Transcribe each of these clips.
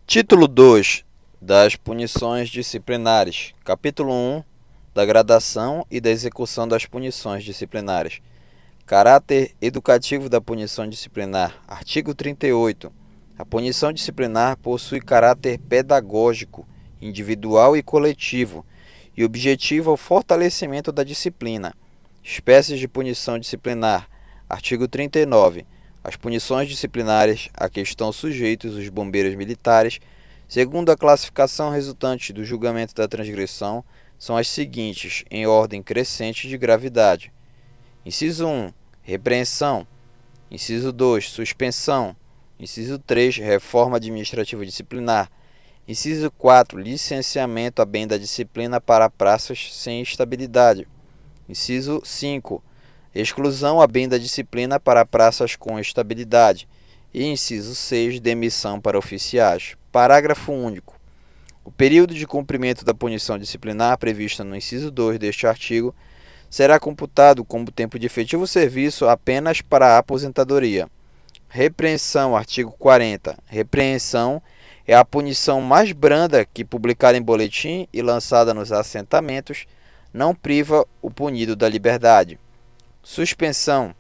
Título 2 das punições disciplinares. Capítulo 1 da gradação e da execução das punições disciplinares. Caráter educativo da punição disciplinar. Artigo 38. A punição disciplinar possui caráter pedagógico, individual e coletivo, e objetiva o fortalecimento da disciplina. Espécies de punição disciplinar. Artigo 39. As punições disciplinares a que estão sujeitos os bombeiros militares, segundo a classificação resultante do julgamento da transgressão, são as seguintes, em ordem crescente de gravidade. Inciso 1. Repreensão. Inciso 2. Suspensão. Inciso 3. Reforma administrativa disciplinar. Inciso 4. Licenciamento a bem da disciplina para praças sem estabilidade. Inciso 5. Exclusão a bem da disciplina para praças com estabilidade. E inciso 6. Demissão para oficiais. Parágrafo único. O período de cumprimento da punição disciplinar prevista no inciso 2 deste artigo será computado como tempo de efetivo serviço apenas para a aposentadoria. Repreensão. Artigo 40. Repreensão é a punição mais branda que, publicada em boletim e lançada nos assentamentos, não priva o punido da liberdade. Suspensão.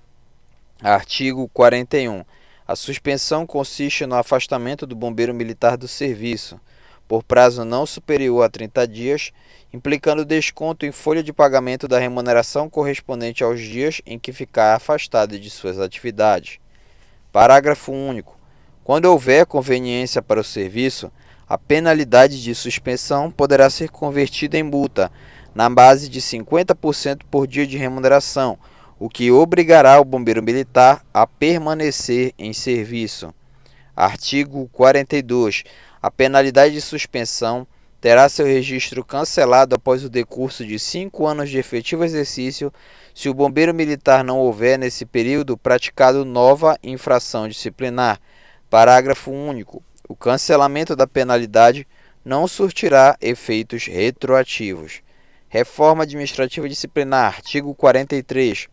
Artigo 41. A suspensão consiste no afastamento do bombeiro militar do serviço, por prazo não superior a 30 dias, implicando desconto em folha de pagamento da remuneração correspondente aos dias em que ficar afastado de suas atividades. Parágrafo único. Quando houver conveniência para o serviço, a penalidade de suspensão poderá ser convertida em multa, na base de 50% por dia de remuneração, o que obrigará o bombeiro militar a permanecer em serviço. Artigo 42. A penalidade de suspensão terá seu registro cancelado após o decurso de 5 anos de efetivo exercício, se o bombeiro militar não houver, nesse período, praticado nova infração disciplinar. Parágrafo único. O cancelamento da penalidade não surtirá efeitos retroativos. Reforma administrativa disciplinar. Artigo 43.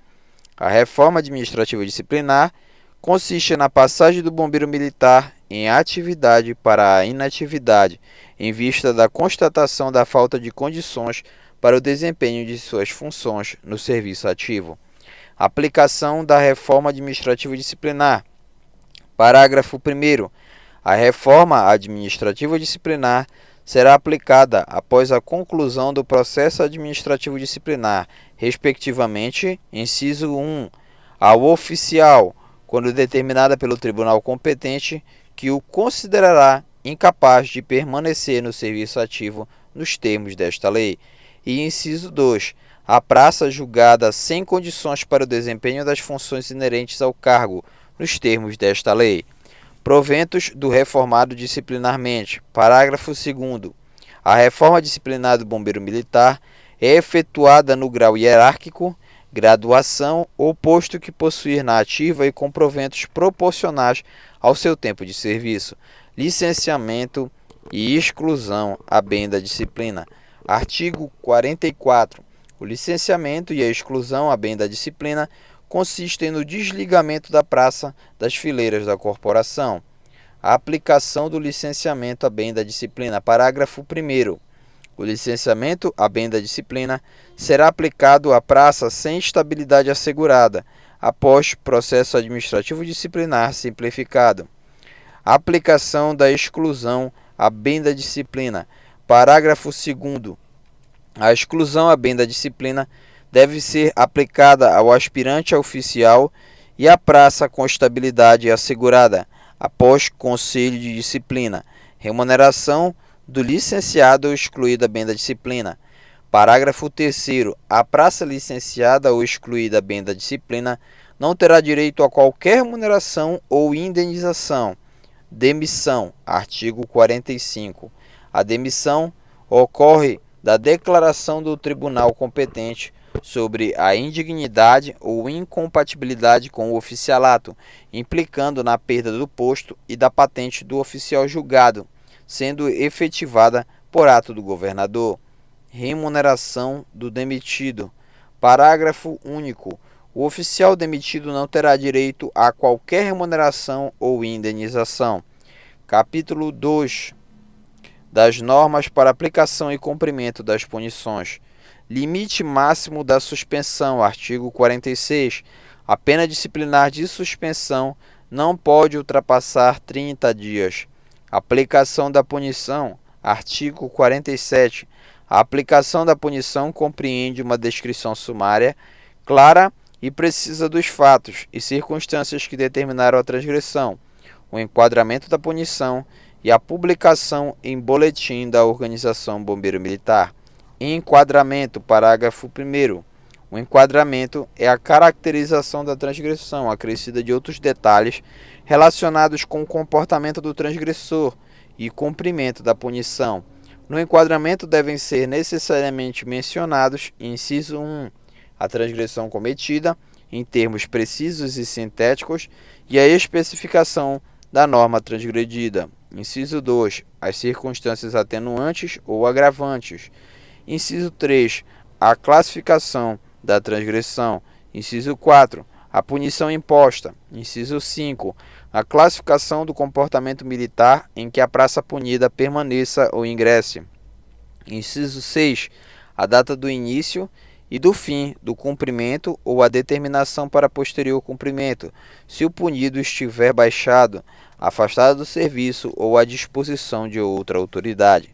A reforma administrativa disciplinar consiste na passagem do bombeiro militar em atividade para a inatividade, em vista da constatação da falta de condições para o desempenho de suas funções no serviço ativo. Aplicação da reforma administrativa disciplinar. Parágrafo 1º. A reforma administrativa disciplinar será aplicada após a conclusão do processo administrativo disciplinar, respectivamente, inciso 1, ao oficial, quando determinada pelo tribunal competente, que o considerará incapaz de permanecer no serviço ativo nos termos desta lei. E inciso 2, a praça julgada sem condições para o desempenho das funções inerentes ao cargo, nos termos desta lei. Proventos do reformado disciplinarmente. Parágrafo 2º. A reforma disciplinar do bombeiro militar é efetuada no grau hierárquico, graduação ou posto que possuir na ativa e com proventos proporcionais ao seu tempo de serviço, licenciamento e exclusão a bem da disciplina. Artigo 44. O licenciamento e a exclusão a bem da disciplina consistem no desligamento da praça das fileiras da corporação. A aplicação do licenciamento a bem da disciplina. Parágrafo 1º. O licenciamento a bem da disciplina será aplicado à praça sem estabilidade assegurada, após processo administrativo disciplinar simplificado. A aplicação da exclusão a bem da disciplina. Parágrafo 2º. A exclusão a bem da disciplina deve ser aplicada ao aspirante a oficial e à praça com estabilidade assegurada, após conselho de disciplina. Remuneração do licenciado ou excluído a bem da disciplina. Parágrafo 3º. A praça licenciada ou excluída a bem da disciplina não terá direito a qualquer remuneração ou indenização. Demissão. Artigo 45. A demissão ocorre da declaração do tribunal competente sobre a indignidade ou incompatibilidade com o oficialato, implicando na perda do posto e da patente do oficial julgado, sendo efetivada por ato do governador. Remuneração do demitido. Parágrafo único. O oficial demitido não terá direito a qualquer remuneração ou indenização. Capítulo 2 das normas para aplicação e cumprimento das punições. Limite máximo da suspensão, artigo 46. A pena disciplinar de suspensão não pode ultrapassar 30 dias. Aplicação da punição, artigo 47. A aplicação da punição compreende uma descrição sumária, clara e precisa dos fatos e circunstâncias que determinaram a transgressão, o enquadramento da punição e a publicação em boletim da Organização Bombeiro Militar. Enquadramento, parágrafo 1º. O enquadramento é a caracterização da transgressão, acrescida de outros detalhes relacionados com o comportamento do transgressor e cumprimento da punição. No enquadramento devem ser necessariamente mencionados, inciso 1, a transgressão cometida, em termos precisos e sintéticos, e a especificação da norma transgredida. Inciso 2, as circunstâncias atenuantes ou agravantes. Inciso 3, a classificação da transgressão. Inciso 4, a punição imposta. Inciso 5, a classificação do comportamento militar em que a praça punida permaneça ou ingresse. Inciso 6, a data do início e do fim do cumprimento ou a determinação para posterior cumprimento, se o punido estiver baixado, afastado do serviço ou à disposição de outra autoridade.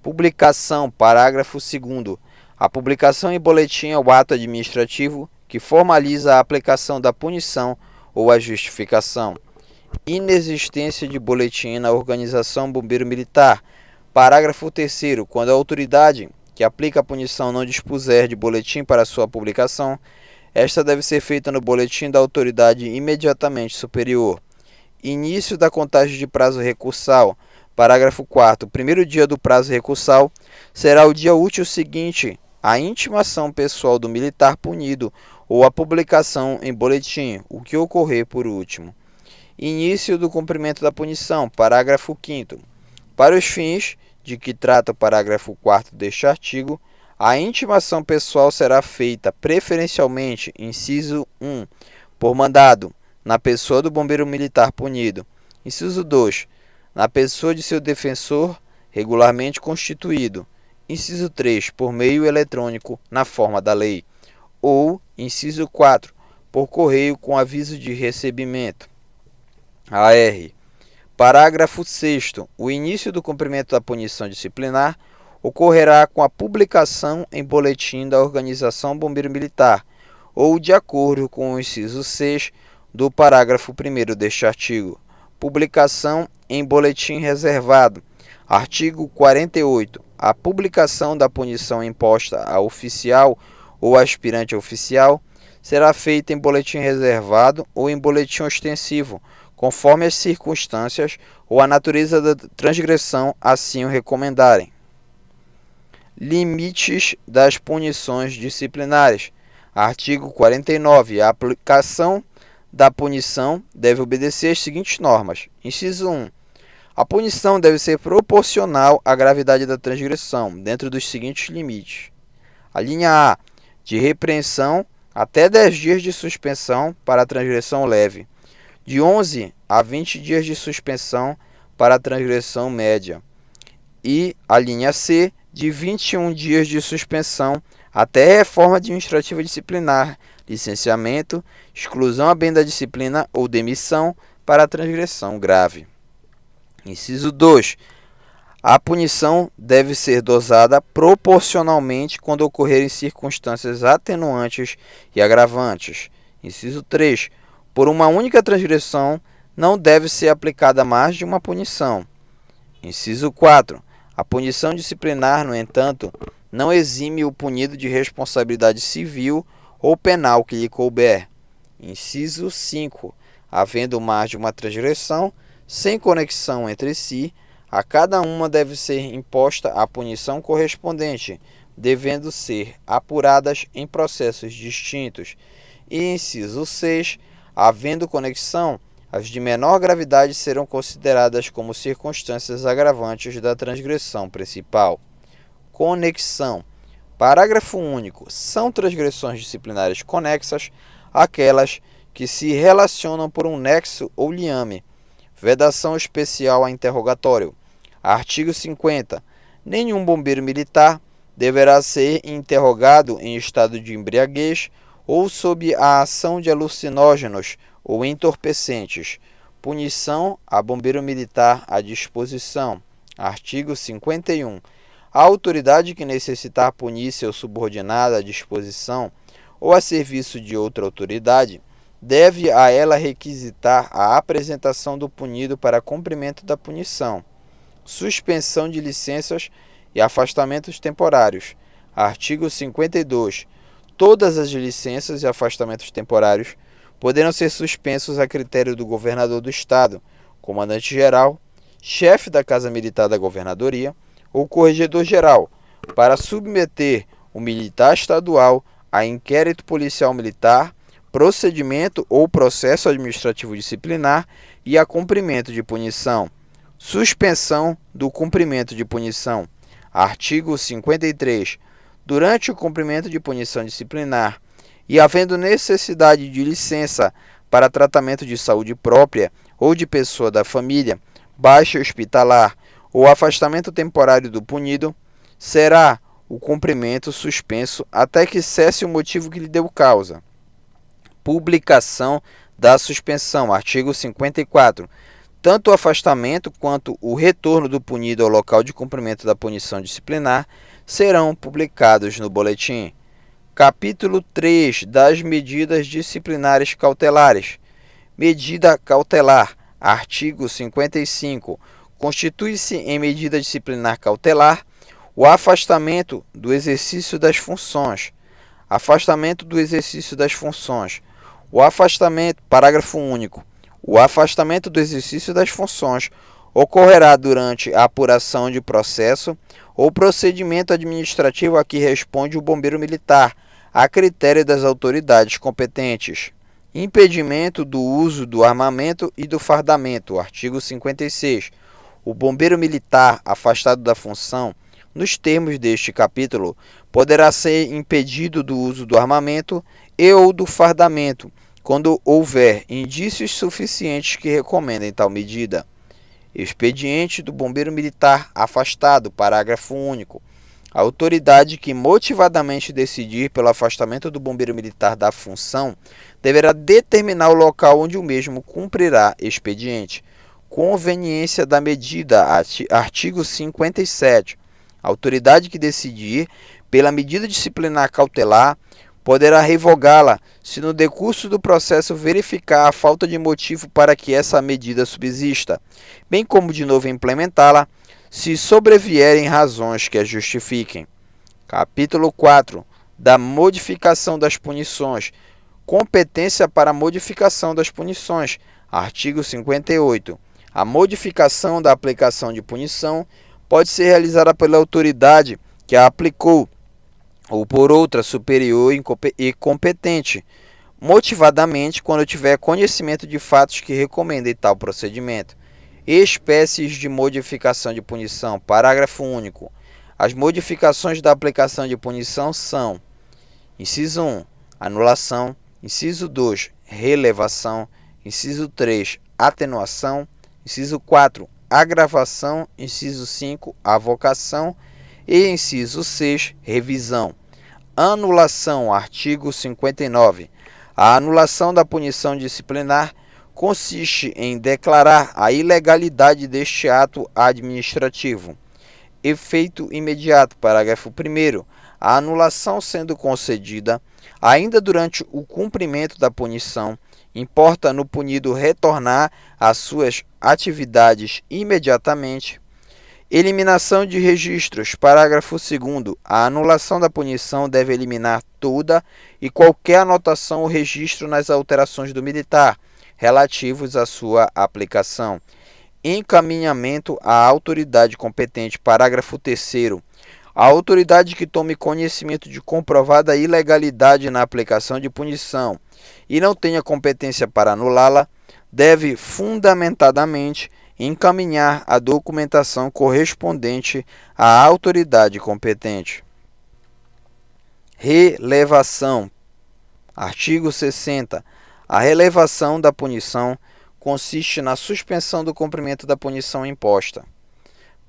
Publicação, parágrafo 2º. A publicação em boletim é o ato administrativo que formaliza a aplicação da punição ou a justificação. Inexistência de boletim na Organização Bombeiro Militar. Parágrafo 3º. Quando a autoridade que aplica a punição não dispuser de boletim para sua publicação, esta deve ser feita no boletim da autoridade imediatamente superior. Início da contagem de prazo recursal. Parágrafo 4º. O primeiro dia do prazo recursal será o dia útil seguinte à intimação pessoal do militar punido ou à publicação em boletim, o que ocorrer por último. Início do cumprimento da punição. Parágrafo 5º. Para os fins de que trata o parágrafo 4º deste artigo, a intimação pessoal será feita preferencialmente, inciso 1, por mandado, na pessoa do bombeiro militar punido. Inciso 2, na pessoa de seu defensor regularmente constituído. Inciso 3, por meio eletrônico, na forma da lei. Ou, inciso 4, por correio com aviso de recebimento. AR. Parágrafo 6º. O início do cumprimento da punição disciplinar ocorrerá com a publicação em boletim da Organização Bombeiro Militar, ou de acordo com o inciso 6 do parágrafo 1º deste artigo. Publicação em boletim reservado. Artigo 48. A publicação da punição imposta a oficial ou aspirante oficial será feita em boletim reservado ou em boletim ostensivo, conforme as circunstâncias ou a natureza da transgressão assim o recomendarem. Limites das punições disciplinares. Artigo 49. A aplicação da punição deve obedecer às seguintes normas. Inciso 1. A punição deve ser proporcional à gravidade da transgressão, dentro dos seguintes limites. A linha A, de repreensão até 10 dias de suspensão para a transgressão leve, de 11 a 20 dias de suspensão para a transgressão média, e a linha C, de 21 dias de suspensão até reforma administrativa disciplinar, licenciamento, exclusão a bem da disciplina ou demissão para a transgressão grave. Inciso 2. A punição deve ser dosada proporcionalmente quando ocorrerem circunstâncias atenuantes e agravantes. Inciso 3. Por uma única transgressão, não deve ser aplicada mais de uma punição. Inciso 4. A punição disciplinar, no entanto, não exime o punido de responsabilidade civil ou penal que lhe couber. Inciso 5. Havendo mais de uma transgressão, sem conexão entre si, a cada uma deve ser imposta a punição correspondente, devendo ser apuradas em processos distintos. E inciso 6. Havendo conexão, as de menor gravidade serão consideradas como circunstâncias agravantes da transgressão principal. Conexão. Parágrafo único. São transgressões disciplinares conexas aquelas que se relacionam por um nexo ou liame. Vedação especial a interrogatório. Artigo 50. Nenhum bombeiro militar deverá ser interrogado em estado de embriaguez ou sob a ação de alucinógenos ou entorpecentes. Punição a bombeiro militar à disposição. Artigo 51. A autoridade que necessitar punir seu subordinado à disposição ou a serviço de outra autoridade deve a ela requisitar a apresentação do punido para cumprimento da punição. Suspensão de licenças e afastamentos temporários. Artigo 52. Todas as licenças e afastamentos temporários poderão ser suspensos a critério do governador do Estado, comandante-geral, chefe da Casa Militar da Governadoria ou corregedor-geral, para submeter o militar estadual a inquérito policial militar, procedimento ou processo administrativo disciplinar e a cumprimento de punição. Suspensão do cumprimento de punição. Artigo 53. Durante o cumprimento de punição disciplinar e havendo necessidade de licença para tratamento de saúde própria ou de pessoa da família, baixa hospitalar ou afastamento temporário do punido, será o cumprimento suspenso até que cesse o motivo que lhe deu causa. Publicação da suspensão. Artigo 54. Tanto o afastamento quanto o retorno do punido ao local de cumprimento da punição disciplinar serão publicados no boletim. Capítulo 3 das medidas disciplinares cautelares. Medida cautelar. Artigo 55. Constitui-se em medida disciplinar cautelar o afastamento do exercício das funções. Afastamento do exercício das funções. O afastamento, parágrafo único. O afastamento do exercício das funções ocorrerá durante a apuração de processo ou procedimento administrativo a que responde o bombeiro militar, a critério das autoridades competentes. Impedimento do uso do armamento e do fardamento. Artigo 56. O bombeiro militar afastado da função, nos termos deste capítulo, poderá ser impedido do uso do armamento e ou do fardamento, quando houver indícios suficientes que recomendem tal medida. Expediente do bombeiro militar afastado, parágrafo único. A autoridade que motivadamente decidir pelo afastamento do bombeiro militar da função deverá determinar o local onde o mesmo cumprirá expediente. Conveniência da medida. Artigo 57. A autoridade que decidir pela medida disciplinar cautelar poderá revogá-la se no decurso do processo verificar a falta de motivo para que essa medida subsista, bem como de novo implementá-la, se sobrevierem razões que a justifiquem. Capítulo 4 da modificação das punições. Competência para modificação das punições. Artigo 58. A modificação da aplicação de punição pode ser realizada pela autoridade que a aplicou ou por outra superior e competente, motivadamente quando tiver conhecimento de fatos que recomendem tal procedimento. Espécies de modificação de punição. Parágrafo único. As modificações da aplicação de punição são: inciso 1, anulação; inciso 2, relevação; inciso 3, atenuação; inciso 4, agravação; inciso 5, avocação; e inciso 6, revisão. Anulação. Artigo 59. A anulação da punição disciplinar consiste em declarar a ilegalidade deste ato administrativo. Efeito imediato. Parágrafo 1º. A anulação sendo concedida ainda durante o cumprimento da punição, importa no punido retornar às suas atividades imediatamente. Eliminação de registros. Parágrafo 2º. A anulação da punição deve eliminar toda e qualquer anotação ou registro nas alterações do militar relativos à sua aplicação. Encaminhamento à autoridade competente. Parágrafo 3º. A autoridade que tome conhecimento de comprovada ilegalidade na aplicação de punição e não tenha competência para anulá-la, deve fundamentadamente encaminhar a documentação correspondente à autoridade competente. Relevação. Artigo 60. A relevação da punição consiste na suspensão do cumprimento da punição imposta.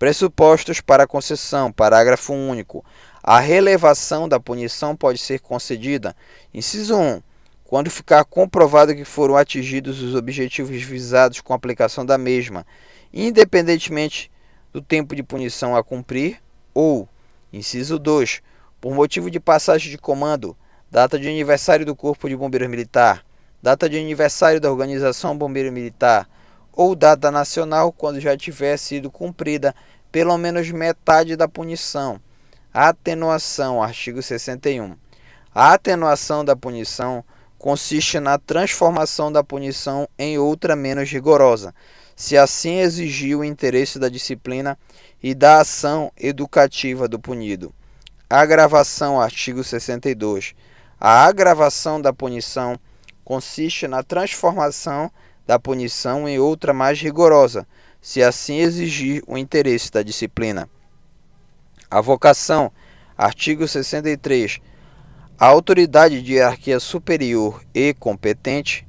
Pressupostos para a concessão. Parágrafo único. A relevação da punição pode ser concedida. Inciso 1. Quando ficar comprovado que foram atingidos os objetivos visados com a aplicação da mesma, independentemente do tempo de punição a cumprir, ou, inciso 2, por motivo de passagem de comando, data de aniversário do Corpo de Bombeiros Militar, data de aniversário da Organização Bombeiro Militar, ou data nacional quando já tiver sido cumprida pelo menos metade da punição. Atenuação, artigo 61. A atenuação da punição consiste na transformação da punição em outra menos rigorosa, se assim exigir o interesse da disciplina e da ação educativa do punido. Agravação, artigo 62. A agravação da punição consiste na transformação da punição em outra mais rigorosa, se assim exigir o interesse da disciplina. Avocação, artigo 63. A autoridade de hierarquia superior e competente,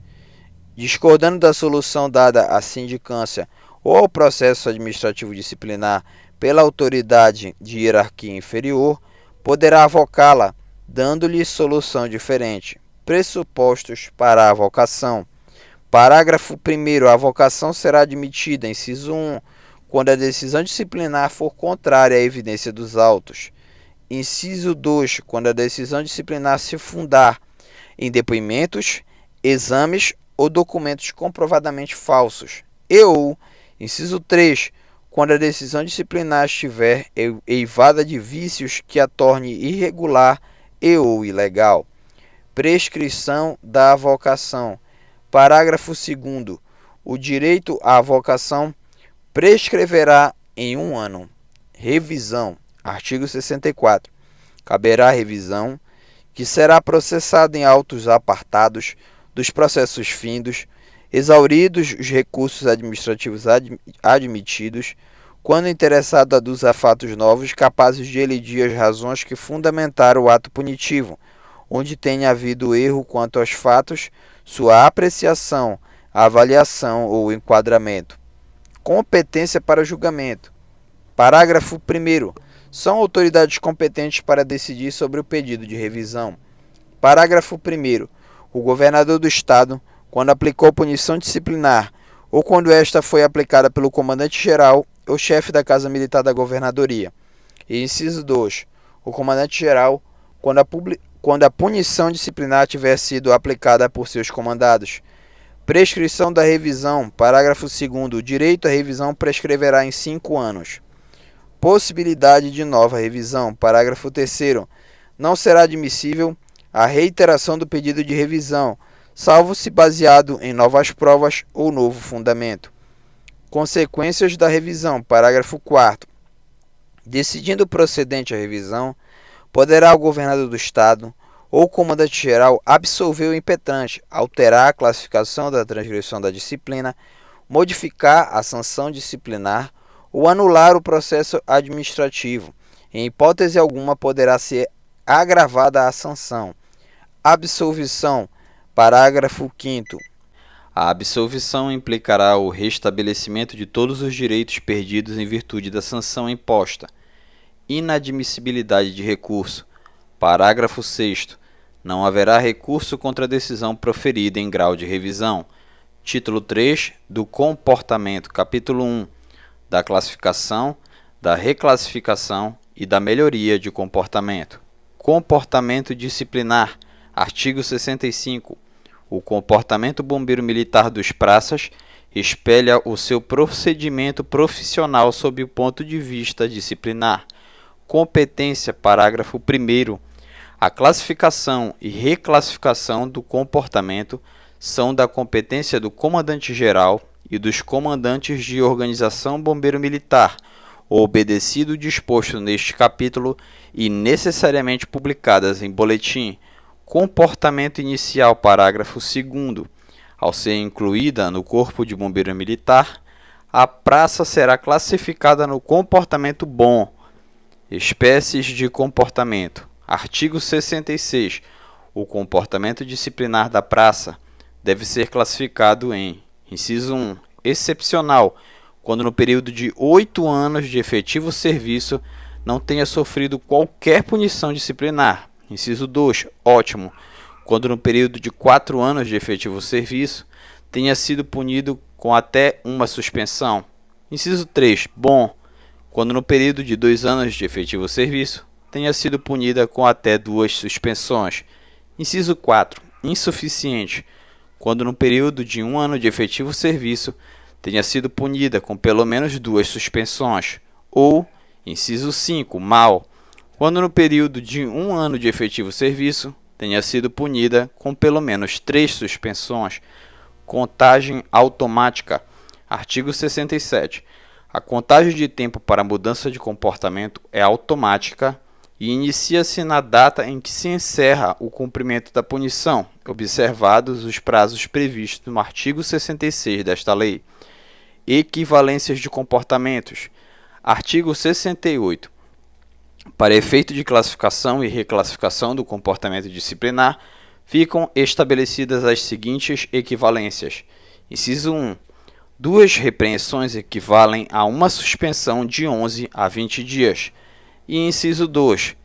discordando da solução dada à sindicância ou ao processo administrativo disciplinar pela autoridade de hierarquia inferior, poderá avocá-la, dando-lhe solução diferente. Pressupostos para a avocação. Parágrafo 1º. A avocação será admitida, inciso 1, quando a decisão disciplinar for contrária à evidência dos autos. Inciso 2, quando a decisão disciplinar se fundar em depoimentos, exames ou documentos comprovadamente falsos. Inciso 3, quando a decisão disciplinar estiver eivada de vícios que a torne irregular ou ilegal. Prescrição da avocação. Parágrafo 2º. O direito à avocação prescreverá em 1 ano. Revisão. Artigo 64. Caberá revisão, que será processada em autos apartados dos processos findos, exauridos os recursos administrativos admitidos, quando o interessado aduza fatos novos capazes de elidir as razões que fundamentaram o ato punitivo, onde tenha havido erro quanto aos fatos, sua apreciação, avaliação ou enquadramento. Competência para julgamento. Parágrafo 1º. São autoridades competentes para decidir sobre o pedido de revisão. Parágrafo 1º. O governador do Estado, quando aplicou punição disciplinar ou quando esta foi aplicada pelo comandante-geral ou chefe da Casa Militar da Governadoria. E inciso 2. O comandante-geral, quando a punição disciplinar tiver sido aplicada por seus comandados. Prescrição da revisão. Parágrafo 2º. O direito à revisão prescreverá em 5 anos. Possibilidade de nova revisão. Parágrafo 3º. Não será admissível a reiteração do pedido de revisão, salvo se baseado em novas provas ou novo fundamento. Consequências da revisão. Parágrafo 4º. Decidindo procedente a revisão, poderá o governador do Estado ou o comandante-geral absolver o impetrante, alterar a classificação da transgressão da disciplina, modificar a sanção disciplinar ou anular o processo administrativo. Em hipótese alguma, poderá ser agravada a sanção. Absolvição. Parágrafo 5º. A absolvição implicará o restabelecimento de todos os direitos perdidos em virtude da sanção imposta. Inadmissibilidade de recurso. Parágrafo 6º. Não haverá recurso contra a decisão proferida em grau de revisão. Título 3 do Comportamento, capítulo 1, da classificação, da reclassificação e da melhoria de comportamento. Comportamento disciplinar. Artigo 65. O comportamento bombeiro militar dos praças espelha o seu procedimento profissional sob o ponto de vista disciplinar. Competência. Parágrafo 1º. A classificação e reclassificação do comportamento são da competência do comandante-geral e dos comandantes de organização bombeiro militar, obedecido o disposto neste capítulo e necessariamente publicadas em boletim. Comportamento inicial. Parágrafo 2º. Ao ser incluída no Corpo de Bombeiro Militar, a praça será classificada no comportamento bom. Espécies de comportamento. Artigo 66. O comportamento disciplinar da praça deve ser classificado em: inciso 1, excepcional, quando no período de 8 anos de efetivo serviço não tenha sofrido qualquer punição disciplinar. Inciso 2, ótimo, quando no período de 4 anos de efetivo serviço tenha sido punido com até uma suspensão. Inciso 3, bom, quando no período de 2 anos de efetivo serviço tenha sido punida com até 2 suspensões. Inciso 4, insuficiente, quando no período de 1 ano de efetivo serviço tenha sido punida com pelo menos 2 suspensões. Ou, inciso 5, mal, quando no período de 1 ano de efetivo serviço tenha sido punida com pelo menos 3 suspensões. Contagem automática. Artigo 67. A contagem de tempo para mudança de comportamento é automática e inicia-se na data em que se encerra o cumprimento da punição, observados os prazos previstos no artigo 66 desta lei. Equivalências de comportamentos. Artigo 68. Para efeito de classificação e reclassificação do comportamento disciplinar, ficam estabelecidas as seguintes equivalências. Inciso 1. 2 repreensões equivalem a uma suspensão de 11 a 20 dias. E inciso 2.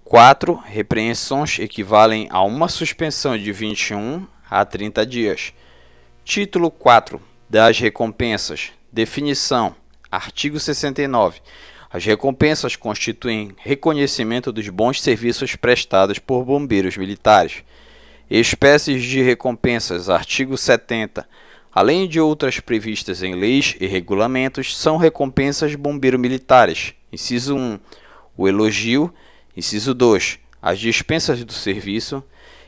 4 repreensões equivalem a uma suspensão de 21 a 30 dias. Título 4 das recompensas. Definição. Artigo 69. As recompensas constituem reconhecimento dos bons serviços prestados por bombeiros militares. Espécies de recompensas. Artigo 70. Além de outras previstas em leis e regulamentos, são recompensas bombeiro-militares. Inciso 1. O elogio. Inciso 2. As dispensas do serviço.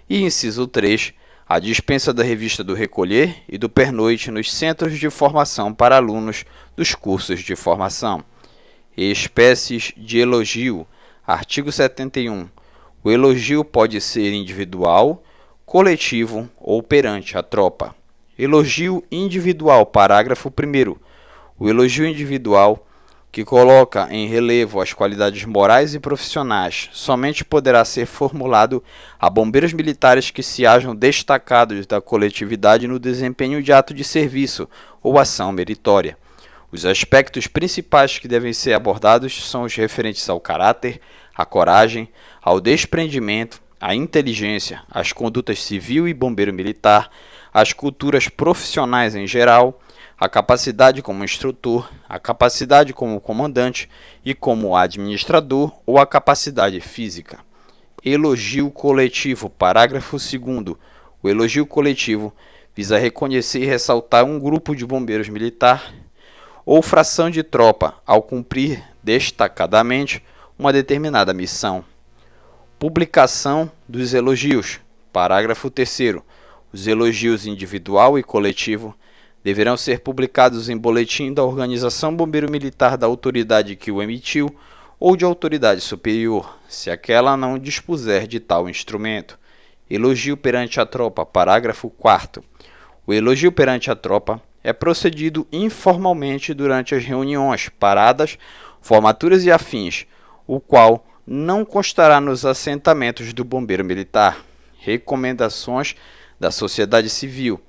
E inciso 3. A dispensa da revista do recolher e do pernoite nos centros de formação para alunos dos cursos de formação. Espécies de elogio. Artigo 71. O elogio pode ser individual, coletivo ou perante a tropa. Elogio individual. Parágrafo 1º. O elogio individual, que coloca em relevo as qualidades morais e profissionais, somente poderá ser formulado a bombeiros militares que se hajam destacados da coletividade no desempenho de ato de serviço ou ação meritória. Os aspectos principais que devem ser abordados são os referentes ao caráter, à coragem, ao desprendimento, à inteligência, às condutas civil e bombeiro militar, às culturas profissionais em geral, a capacidade como instrutor, a capacidade como comandante e como administrador ou a capacidade física. Elogio coletivo. Parágrafo 2º. O elogio coletivo visa reconhecer e ressaltar um grupo de bombeiros militar ou fração de tropa ao cumprir destacadamente uma determinada missão. Publicação dos elogios. Parágrafo 3º. Os elogios individual e coletivo deverão ser publicados em boletim da Organização Bombeiro Militar da autoridade que o emitiu ou de autoridade superior, se aquela não dispuser de tal instrumento. Elogio perante a tropa. Parágrafo 4º. O elogio perante a tropa é procedido informalmente durante as reuniões, paradas, formaturas e afins, o qual não constará nos assentamentos do bombeiro militar. Recomendações da sociedade civil.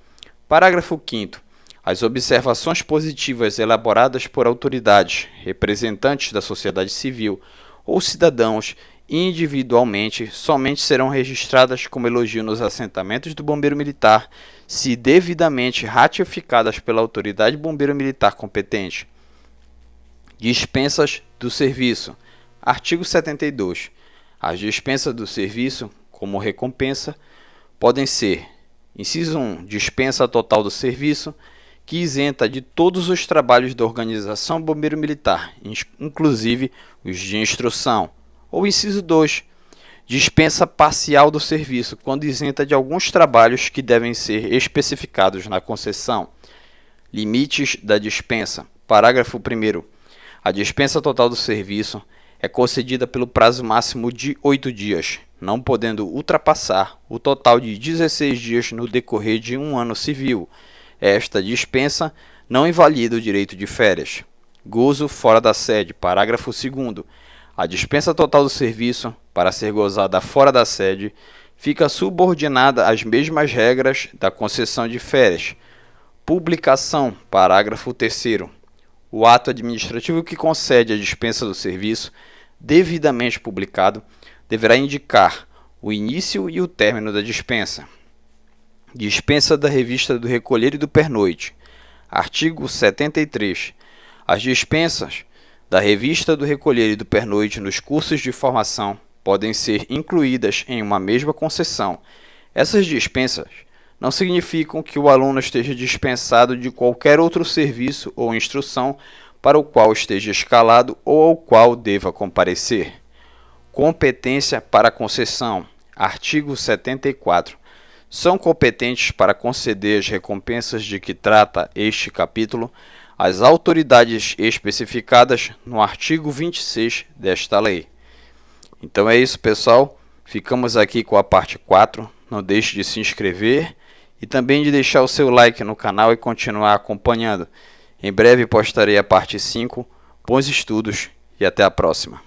Parágrafo 5º. As observações positivas elaboradas por autoridades, representantes da sociedade civil ou cidadãos individualmente somente serão registradas como elogio nos assentamentos do bombeiro militar, se devidamente ratificadas pela autoridade bombeiro militar competente. Dispensas do serviço. Artigo 72. As dispensas do serviço, como recompensa, podem ser: inciso 1. Dispensa total do serviço, que isenta de todos os trabalhos da organização bombeiro militar, inclusive os de instrução. Ou inciso 2. Dispensa parcial do serviço, quando isenta de alguns trabalhos que devem ser especificados na concessão. Limites da dispensa. Parágrafo 1º. A dispensa total do serviço é concedida pelo prazo máximo de 8 dias, não podendo ultrapassar o total de 16 dias no decorrer de um ano civil. Esta dispensa não invalida o direito de férias. Gozo fora da sede. Parágrafo 2º. A dispensa total do serviço, para ser gozada fora da sede, fica subordinada às mesmas regras da concessão de férias. Publicação. Parágrafo 3º. o ato administrativo que concede a dispensa do serviço, devidamente publicado, deverá indicar o início e o término da dispensa. Dispensa da revista do recolher e do pernoite. Artigo 73. As dispensas da revista do recolher e do pernoite nos cursos de formação podem ser incluídas em uma mesma concessão. Essas dispensas não significam que o aluno esteja dispensado de qualquer outro serviço ou instrução para o qual esteja escalado ou ao qual deva comparecer. Competência para concessão. Artigo 74. São competentes para conceder as recompensas de que trata este capítulo as autoridades especificadas no artigo 26 desta lei. Então é isso, pessoal. Ficamos aqui com a parte 4. Não deixe de se inscrever e também de deixar o seu like no canal e continuar acompanhando. Em breve postarei a parte 5. Bons estudos e até a próxima.